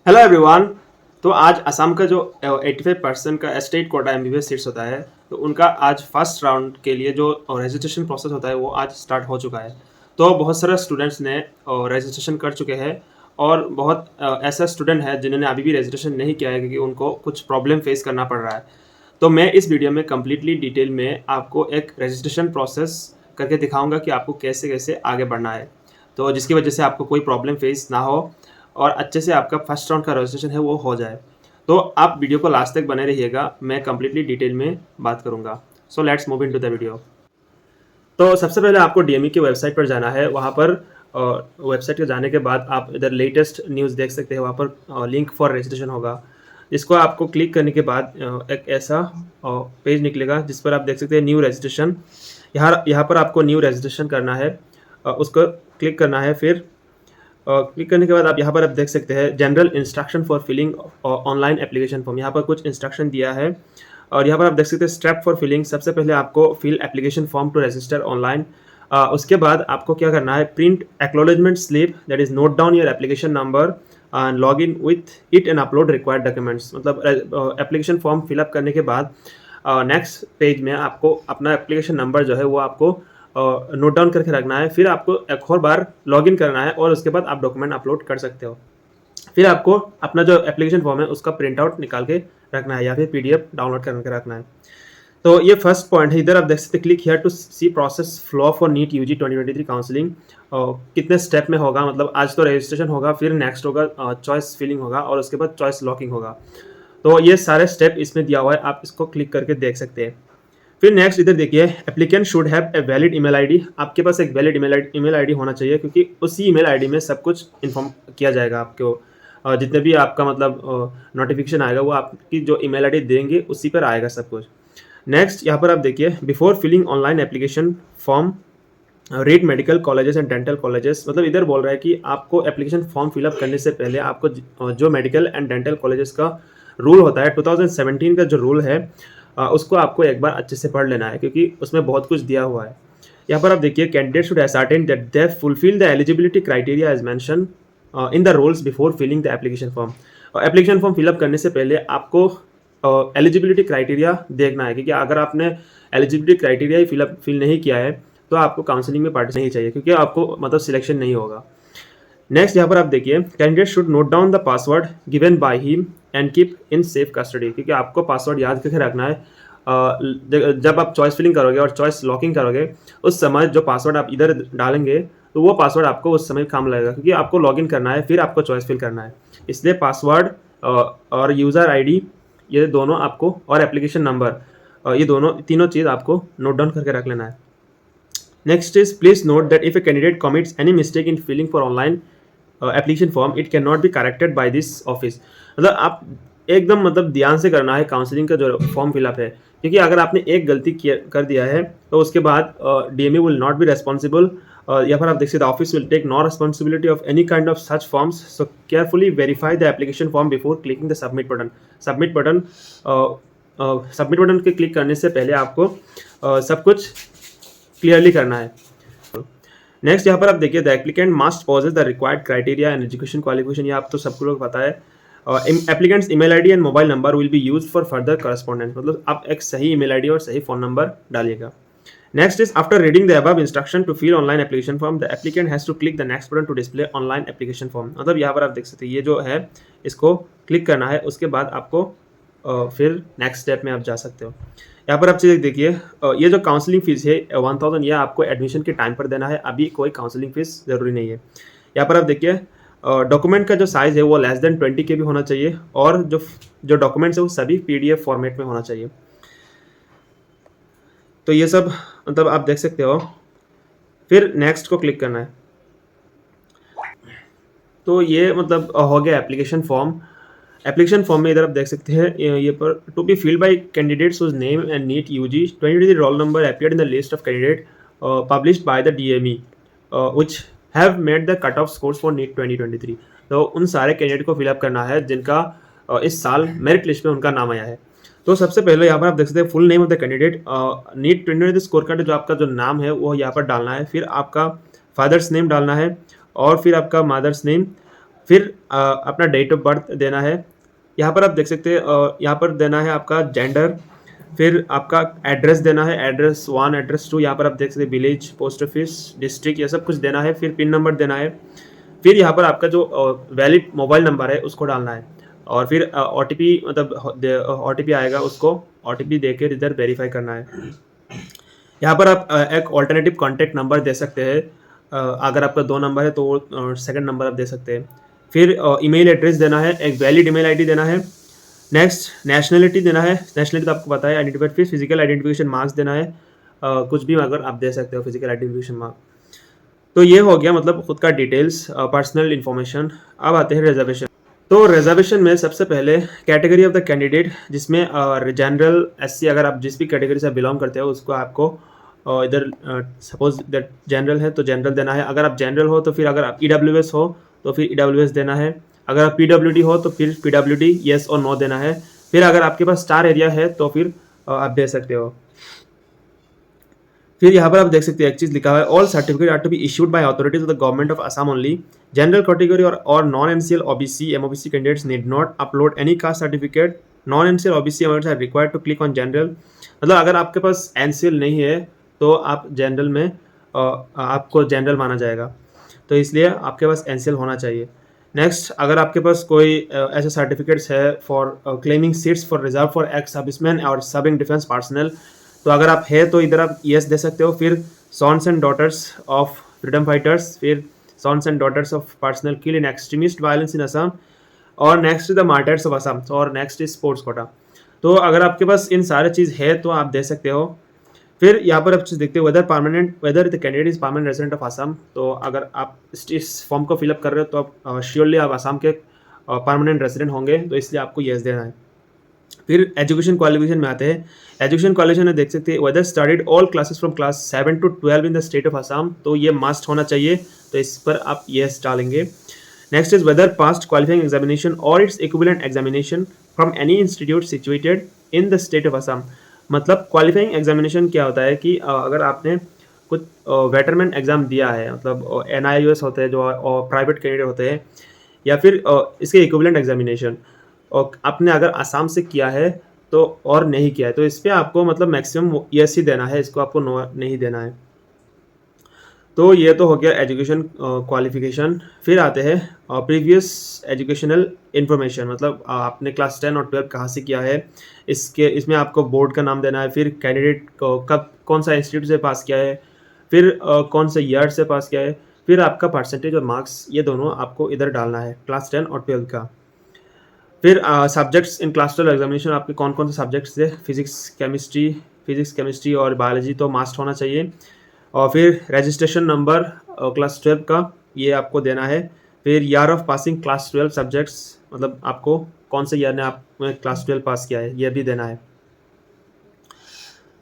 Hello everyone. तो आज असम का जो 85% का स्टेट कोटा एमबीबीएस सीट्स होता है, तो उनका आज फर्स्ट राउंड के लिए जो रजिस्ट्रेशन प्रोसेस होता है वो आज स्टार्ट हो चुका है। तो बहुत सारे स्टूडेंट्स ने रजिस्ट्रेशन कर चुके हैं और बहुत ऐसा स्टूडेंट है जिन्होंने अभी भी रजिस्ट्रेशन नहीं किया है क्योंकि उनको कुछ प्रॉब्लम फेस करना पड़ रहा है। तो मैं इस वीडियो में कम्प्लीटली डिटेल में आपको एक रजिस्ट्रेशन प्रोसेस करके दिखाऊंगा कि आपको कैसे कैसे आगे बढ़ना है, तो जिसकी वजह से आपको कोई प्रॉब्लम फेस ना हो और अच्छे से आपका फर्स्ट राउंड का रजिस्ट्रेशन है वो हो जाए। तो आप वीडियो को लास्ट तक बने रहिएगा, मैं कम्प्लीटली डिटेल में बात करूँगा। So let's move in to the video. तो सबसे पहले आपको डीएमई की वेबसाइट पर जाना है। वहाँ पर वेबसाइट पर जाने के बाद आप इधर लेटेस्ट न्यूज़ देख सकते हैं। वहाँ पर लिंक फॉर रजिस्ट्रेशन होगा, इसको आपको क्लिक करने के बाद एक ऐसा पेज निकलेगा जिस पर आप देख सकते हैं न्यू रजिस्ट्रेशन। यहाँ पर आपको न्यू रजिस्ट्रेशन करना है, उसको क्लिक करना है। फिर क्लिक करने के बाद आप यहाँ पर आप देख सकते हैं general instruction for filling online application form. यहाँ पर कुछ इंस्ट्रक्शन दिया है और यहाँ पर आप देख सकते हैं स्टेप फॉर फिलिंग। सबसे पहले आपको fill application form to register online. उसके बाद आपको क्या करना है, print acknowledgement slip, that is note down your application number and log in with it and upload required documents. मतलब एप्लीकेशन फॉर्म फिलअप करने के बाद नेक्स्ट पेज में आपको अपना एप्लीकेशन नंबर जो है वो आपको नोट डाउन करके रखना है। फिर आपको एक और बार लॉगिन करना है और उसके बाद आप डॉक्यूमेंट अपलोड कर सकते हो। फिर आपको अपना जो एप्लीकेशन फॉर्म है उसका प्रिंट आउट निकाल के रखना है या फिर पीडीएफ डाउनलोड करके रखना है। तो ये फर्स्ट पॉइंट है। इधर आप देख सकते हैं click here to see process flow for NEET UG 2023 counselling. कितने स्टेप में होगा, मतलब आज तो रजिस्ट्रेशन होगा, फिर नेक्स्ट होगा चॉइस फिलिंग होगा और उसके बाद चॉइस लॉकिंग होगा। तो ये सारे स्टेप इसमें दिया हुआ है, आप इसको क्लिक करके देख सकते हैं। फिर नेक्स्ट इधर देखिए, applicant should have a valid email ID. आपके पास एक वैलिड ईमेल आईडी होना चाहिए क्योंकि उसी ईमेल आईडी में सब कुछ इन्फॉर्म किया जाएगा आपको। जितने भी आपका मतलब नोटिफिकेशन आएगा वो आपकी जो ईमेल आईडी देंगे उसी पर आएगा सब कुछ। नेक्स्ट यहाँ पर आप देखिए, before filling online application form read medical colleges and dental colleges. मतलब इधर बोल रहा है कि आपको एप्लीकेशन फॉर्म फिलअप करने से पहले आपको जो मेडिकल एंड डेंटल कॉलेजेस का रूल होता है, 2017 का जो रूल है, उसको आपको एक बार अच्छे से पढ़ लेना है क्योंकि उसमें बहुत कुछ दिया हुआ है। यहाँ पर आप देखिए, candidate should ascertain that they fulfil the eligibility criteria as mentioned in the rules before filling the application form. Application form fill up करने से पहले आपको एलिजिबिलिटी क्राइटेरिया देखना है क्योंकि अगर आपने एलिजिबिलिटी क्राइटेरिया ही फिल नहीं किया है तो आपको काउंसलिंग में पार्टिसिपेट नहीं चाहिए क्योंकि आपको मतलब सिलेक्शन नहीं होगा। नेक्स्ट यहाँ पर आप देखिए, candidate should note down the password given by him and keep in safe custody. क्योंकि आपको पासवर्ड याद करके रखना है। जब आप चॉइस फिलिंग करोगे और चॉइस लॉकिंग करोगे उस समय जो पासवर्ड आप इधर डालेंगे तो वो पासवर्ड आपको उस समय काम लगेगा क्योंकि आपको लॉगिन करना है फिर आपको चॉइस फिल करना है। इसलिए पासवर्ड और यूज़र आईडी ये दोनों आपको, और एप्लीकेशन नंबर, ये तीनों चीज़ आपको नोट डाउन करके रख लेना है। Next is, please note that if a candidate commits any mistake in filling for online application form it can not be corrected by this office. मतलब आप एकदम मतलब ध्यान से करना है काउंसलिंग का जो फॉर्म फिलअप है क्योंकि अगर आपने एक गलती कर दिया है तो उसके बाद DME will not be responsible. यहाँ पर आप देख सकते हैं, office will take no responsibility of any kind of such forms, so carefully verify the application form before clicking the submit button. Submit button के क्लिक करने से पहले आपको सब कुछ क्लियरली करना है। नेक्स्ट यहाँ पर आप देखिए, the applicant must possess the required criteria and education qualification. ये आप तो सबको लोग पता है। Applicants email ID and mobile number will be used for further correspondence. मतलब आप एक सही ईमेल आईडी और सही फ़ोन नंबर डालिएगा। Next is, after reading the above instruction to fill online application form the applicant has to click the next button to display online application form. मतलब यहाँ पर आप देख सकते हैं, ये जो है इसको क्लिक करना है, उसके बाद आपको फिर नेक्स्ट स्टेप में आप जा सकते हो। यहाँ पर आप चीज़ देखिए, ये जो काउंसलिंग फीस है 1000, ये आपको एडमिशन के टाइम पर देना है, अभी कोई काउंसलिंग फीस ज़रूरी नहीं है। यहाँ पर आप देखिए, डॉक्यूमेंट का जो साइज़ है वो लेस देन 20 KB होना चाहिए और जो डॉक्यूमेंट्स है वो सभी PDF फॉर्मेट में होना चाहिए। तो ये सब मतलब आप देख सकते हो। फिर नेक्स्ट को क्लिक करना है। तो ये मतलब हो गया एप्लीकेशन फॉर्म। एप्लीकेशन फॉर्म में इधर आप देख सकते हैं, ये पर to be filled by candidates whose name and NEET UG 2023 roll number appeared in the list of candidate published by the DME which have made the cut off scores for NEET 2023। तो उन सारे candidate को fill up करना है जिनका इस साल merit list में उनका नाम आया है। तो सबसे पहले यहाँ पर आप देख सकते हैं, full name of the candidate, NEET 2023 score card जो आपका जो नाम है वो यहाँ पर डालना है। फिर आपका फादर्स नेम डालना है और फिर आपका मदर्स नेम, फिर अपना डेट ऑफ बर्थ देना है। यहाँ पर आप देख सकते हैं यहाँ पर देना है आपका जेंडर, फिर आपका एड्रेस देना है, एड्रेस 1 एड्रेस 2, यहाँ पर आप देख सकते हैं विलेज, पोस्ट ऑफिस, डिस्ट्रिक्ट, ये सब कुछ देना है। फिर पिन नंबर देना है। फिर यहाँ पर आपका जो वैलिड मोबाइल नंबर है उसको डालना है, और फिर OTP मतलब OTP आएगा, उसको OTP दे के इधर वेरीफाई करना है। यहाँ पर आप एक ऑल्टरनेटिव कॉन्टैक्ट नंबर दे सकते हैं। अगर आपका 2 नंबर है तो सेकंड नंबर आप दे सकते हैं। फिर ईमेल एड्रेस देना है, एक वैलिड ईमेल आईडी देना है। नेक्स्ट नेशनलिटी देना है, नेशनलिटी तो आपको पता है, आइडेंटिफाइड। फिर फिजिकल आइडेंटिफिकेशन मार्क्स देना है, कुछ भी अगर आप दे सकते हो फिजिकल आइडेंटिफिकेशन मार्क। तो ये हो गया मतलब खुद का डिटेल्स, पर्सनल इन्फॉर्मेशन। अब आते हैं रिजर्वेशन। तो रिजर्वेशन में सबसे पहले कैटेगरी ऑफ द कैंडिडेट, जिसमें जनरल, SC, अगर आप जिस भी कैटेगरी से बिलोंग करते हो उसको आपको इधर सपोज दैट जनरल है तो जनरल देना है। अगर आप जनरल हो तो फिर, अगर आप EWS हो तो फिर EWS देना है। अगर आप PWD हो तो फिर PWD येस और नो देना है। फिर अगर आपके पास स्टार एरिया है तो फिर आप दे सकते हो। फिर यहाँ पर आप देख सकते हैं एक चीज लिखा हुआ है, all certificate are to be issued by authorities of the government of Assam only. General category और non MCL OBC MOBC candidates need not upload any caste certificate. Non MCL OBC candidates are required to click on general. मतलब अगर आपके पास NCL नहीं है तो आप general में आपको जनरल माना जाएगा, तो इसलिए आपके पास NCL होना चाहिए। नेक्स्ट, अगर आपके पास कोई ऐसे सर्टिफिकेट्स है for claiming seats for reserve for ex serviceman और सर्विंग डिफेंस पर्सनल, तो अगर आप है तो इधर आप यस दे सकते हो। फिर sons and daughters of freedom fighters, फिर sons and daughters of personnel kill in extremist violence in Assam, और next the martyrs of Assam, और नेक्स्ट इज स्पोर्ट्स कोटा। तो अगर आपके पास इन सारे चीज़ है तो आप दे सकते हो। फिर यहाँ पर आप चीज़ देखते हो whether the candidate is permanent resident of Assam. तो अगर आप इस फॉर्म को फिलअप कर रहे हो तो आप श्योरली आप असम के परमानेंट रेजिडेंट होंगे, तो इसलिए आपको येस देना है। फिर एजुकेशन क्वालिफिकेशन में आते हैं। एजुकेशन क्वालिफिकेशन में देख सकते हैं whether studied all classes from class 7 to 12 in the state of Assam, तो ये मस्ट होना चाहिए, तो इस पर आप येस डालेंगे। Next is whether past qualifying examination और its equivalent examination from any institute situated in the state of Assam. मतलब क्वालिफाइंग एग्जामिनेशन क्या होता है कि अगर आपने कुछ वेटरमेंट एग्जाम दिया है, मतलब NIOS होते हैं जो प्राइवेट कैंडिडेट होते हैं, या फिर इसके इक्विवेलेंट एग्जामिनेशन, और आपने अगर आसाम से किया है तो और नहीं किया है तो इस पर आपको मतलब मैक्सिमम यस ही देना है, इसको आपको नो नहीं देना है। तो ये तो हो गया एजुकेशन क्वालिफिकेशन। फिर आते हैं प्रीवियस एजुकेशनल इन्फॉर्मेशन, मतलब आपने क्लास 10 और 12 कहाँ से किया है, इसमें आपको बोर्ड का नाम देना है। फिर कैंडिडेट को कब कौन सा इंस्टीट्यूट से पास किया है, फिर कौन सा ईयर से पास किया है, फिर आपका परसेंटेज और मार्क्स, ये दोनों आपको इधर डालना है क्लास 10 और 12 का। फिर सब्जेक्ट्स इन क्लास 12 एग्जामिनेशन आपके कौन कौन से सब्जेक्ट्स थे, फिजिक्स केमिस्ट्री और बायोलॉजी तो मास्ट होना चाहिए। और फिर रजिस्ट्रेशन नंबर क्लास 12 का ये आपको देना है। फिर year of passing class 12 subjects, मतलब आपको कौन से ईयर ने आप क्लास 12 पास किया है, ये भी देना है।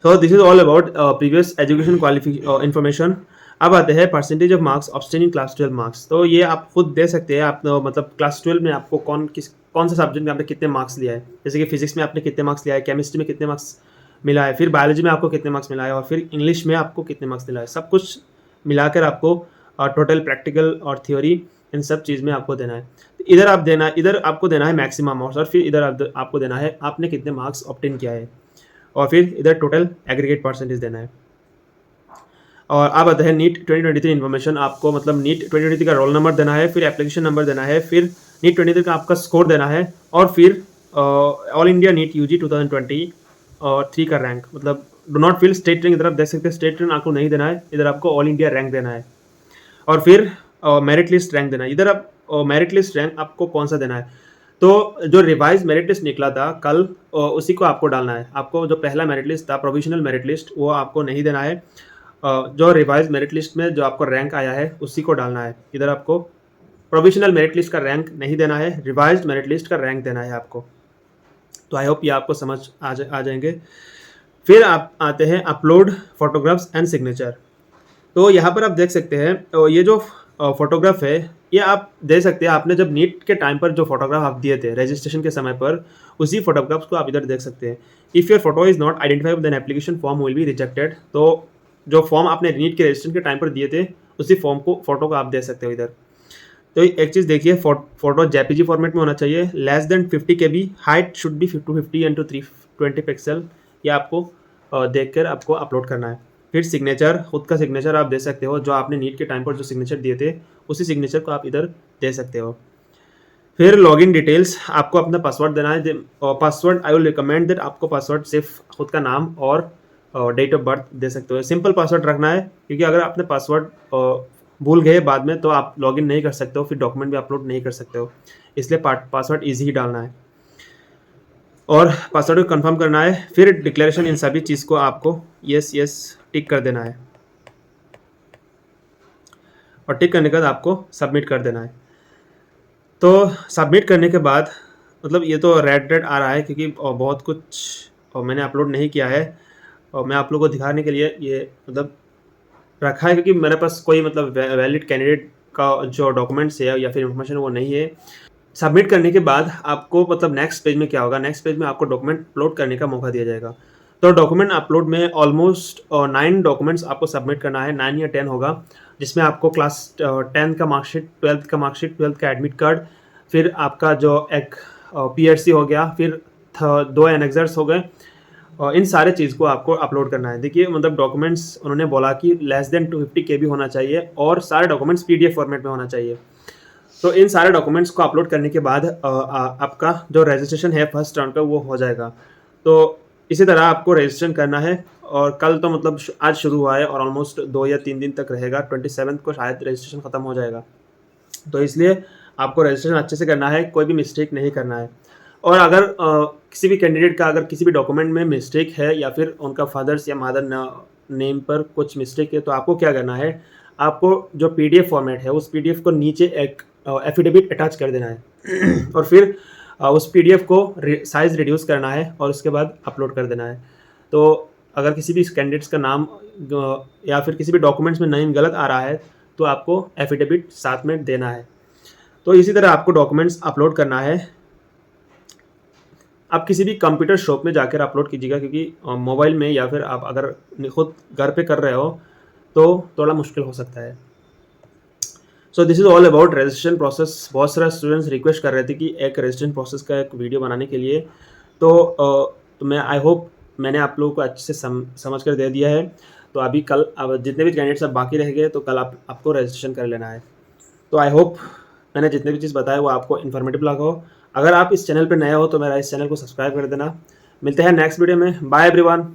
So this is all about previous education qualification information। अब आते हैं percentage of marks obtaining class 12 marks. तो ये आप खुद दे सकते हैं, आप मतलब क्लास 12 में आपको कौन सा सब्जेक्ट में आपने कितने मार्क्स लिया है, जैसे कि फिजिक्स में आपने कितने मार्क्स लिया है, केमिस्ट्री में कितने मार्क्स मिला है, फिर बायोलॉजी में आपको कितने मार्क्स मिला है, और फिर इंग्लिश में आपको कितने मार्क्स मिला है, सब कुछ मिलाकर आपको टोटल प्रैक्टिकल और थ्योरी इन सब चीज़ में आपको देना है। इधर आपको देना है मैक्सिमम मार्क्स, और फिर इधर आपको देना है आपने कितने मार्क्स ऑब्टेन किया है, और फिर इधर टोटल एग्रीगेट परसेंटेज देना है। और अब आता है नीट 2023 इन्फॉर्मेशन। आपको मतलब नीट 2023 का रोल नंबर देना है, फिर एप्लीकेशन नंबर देना है, फिर नीट 2023 का आपका स्कोर देना है, और फिर ऑल इंडिया नीट UG 2023 का रैंक, मतलब do not fill state rank, इधर आप देख सकते हैं स्टेट रैंक आपको नहीं देना है, इधर आपको ऑल इंडिया रैंक देना है। और फिर मेरिट लिस्ट रैंक देना है, इधर आप मेरिट लिस्ट रैंक आपको कौन सा देना है, तो जो रिवाइज मेरिट लिस्ट निकला था कल उसी को आपको डालना है। आपको जो पहला मेरिट लिस्ट था प्रोविजनल मेरिट लिस्ट, वो आपको नहीं देना है। जो रिवाइज मेरिट लिस्ट में जो आपको रैंक आया है उसी को डालना है। इधर आपको प्रोविजनल मेरिट लिस्ट का रैंक नहीं देना है, रिवाइज्ड मेरिट लिस्ट का रैंक देना है आपको। तो आई होप ये आपको समझ आ जाएंगे। फिर आप आते हैं अपलोड फोटोग्राफ्स एंड सिग्नेचर। तो यहाँ पर आप देख सकते हैं ये जो फोटोग्राफ है ये आप दे सकते हैं, आपने जब नीट के टाइम पर जो फोटोग्राफ आप दिए थे रजिस्ट्रेशन के समय पर, उसी फोटोग्राफ्स को आप इधर देख सकते हैं। If your photo is not identified then application form will be rejected. तो जो फॉर्म आपने नीट के रजिस्ट्रेशन के टाइम पर दिए थे उसी फॉर्म को फोटो को आप दे सकते हो इधर। तो एक चीज़ देखिए, फ़ोटो जेपीजी फॉर्मेट में होना चाहिए, less than 50 KB, height should be 250 into 320 pixel. ये आपको देखकर आपको अपलोड करना है। फिर सिग्नेचर, खुद का सिग्नेचर आप दे सकते हो, जो आपने नीट के टाइम पर जो सिग्नेचर दिए थे उसी सिग्नेचर को आप इधर दे सकते हो। फिर लॉगिन डिटेल्स, आपको अपना पासवर्ड देना है। Password I will recommend that आपको पासवर्ड सिर्फ खुद का नाम और डेट ऑफ बर्थ दे सकते हो। सिंपल पासवर्ड रखना है, क्योंकि अगर आपने पासवर्ड भूल गए बाद में तो आप लॉगिन नहीं कर सकते हो, फिर डॉक्यूमेंट भी अपलोड नहीं कर सकते हो। इसलिए पासवर्ड ईजी ही डालना है और पासवर्ड को कंफर्म करना है। फिर डिक्लेरेशन, इन सभी चीज़ को आपको यस यस टिक कर देना है और टिक करने के बाद आपको सबमिट कर देना है। तो सबमिट करने के बाद मतलब ये तो रेड रेड आ रहा है, क्योंकि बहुत कुछ मैंने अपलोड नहीं किया है और मैं आप लोगों को दिखाने के लिए ये मतलब रखा है, क्योंकि मेरे पास कोई मतलब वैलिड कैंडिडेट का जो डॉक्यूमेंट्स है या फिर इन्फॉर्मेशन वो नहीं है। सबमिट करने के बाद आपको मतलब नेक्स्ट पेज में क्या होगा, नेक्स्ट पेज में आपको डॉक्यूमेंट अपलोड करने का मौका दिया जाएगा। तो डॉक्यूमेंट अपलोड में ऑलमोस्ट 9 डॉक्यूमेंट्स आपको सबमिट करना है, 9 या 10 होगा, जिसमें आपको क्लास 10 का मार्कशीट, 12th का मार्कशीट, 12th का एडमिट कार्ड, फिर आपका जो एक पीएससी हो गया, फिर 2 एनेक्सर्स हो गए, और इन सारे चीज़ को आपको अपलोड करना है। देखिए मतलब डॉक्यूमेंट्स उन्होंने बोला कि लेस देन 250 केबी होना चाहिए और सारे डॉक्यूमेंट्स पीडीएफ फॉर्मेट में होना चाहिए। तो इन सारे डॉक्यूमेंट्स को अपलोड करने के बाद आपका जो रजिस्ट्रेशन है फर्स्ट राउंड का वो हो जाएगा। तो इसी तरह आपको रजिस्ट्रेशन करना है और कल तो मतलब आज शुरू हुआ है और ऑलमोस्ट 2 या 3 दिन तक रहेगा, 27 को शायद रजिस्ट्रेशन ख़त्म हो जाएगा। तो इसलिए आपको रजिस्ट्रेशन अच्छे से करना है, कोई भी मिस्टेक नहीं करना है। और अगर किसी भी कैंडिडेट का अगर किसी भी डॉक्यूमेंट में मिस्टेक है या फिर उनका फादर्स या मदर नेम पर कुछ मिस्टेक है, तो आपको क्या करना है, आपको जो पीडीएफ फॉर्मेट है उस पीडीएफ को नीचे एक एफिडेविट अटैच कर देना है और फिर उस पीडीएफ को साइज़ रिड्यूस करना है और उसके बाद अपलोड कर देना है। तो अगर किसी भी कैंडिडेट्स का नाम या फिर किसी भी डॉक्यूमेंट्स में नेम गलत आ रहा है तो आपको एफिडेविट साथ में देना है। तो इसी तरह आपको डॉक्यूमेंट्स अपलोड करना है। आप किसी भी कंप्यूटर शॉप में जाकर अपलोड कीजिएगा, क्योंकि मोबाइल में या फिर आप अगर खुद घर पे कर रहे हो तो थोड़ा मुश्किल हो सकता है। So this is all about registration process. बहुत सारे स्टूडेंट्स रिक्वेस्ट कर रहे थे कि एक रजिस्ट्रेशन प्रोसेस का एक वीडियो बनाने के लिए, तो मैं आई होप मैंने आप लोगों को अच्छे से समझ कर दे दिया है। तो अभी कल अब जितने भी कैंडिडेट्स अब बाकी रह गए तो कल आपको रजिस्ट्रेशन कर लेना है। तो आई होप मैंने जितने भी चीज़ बताया वो आपको इन्फॉर्मेटिव लगा हो। अगर आप इस चैनल पर नए हो तो मेरा इस चैनल को सब्सक्राइब कर देना। मिलते हैं नेक्स्ट वीडियो में। Bye everyone.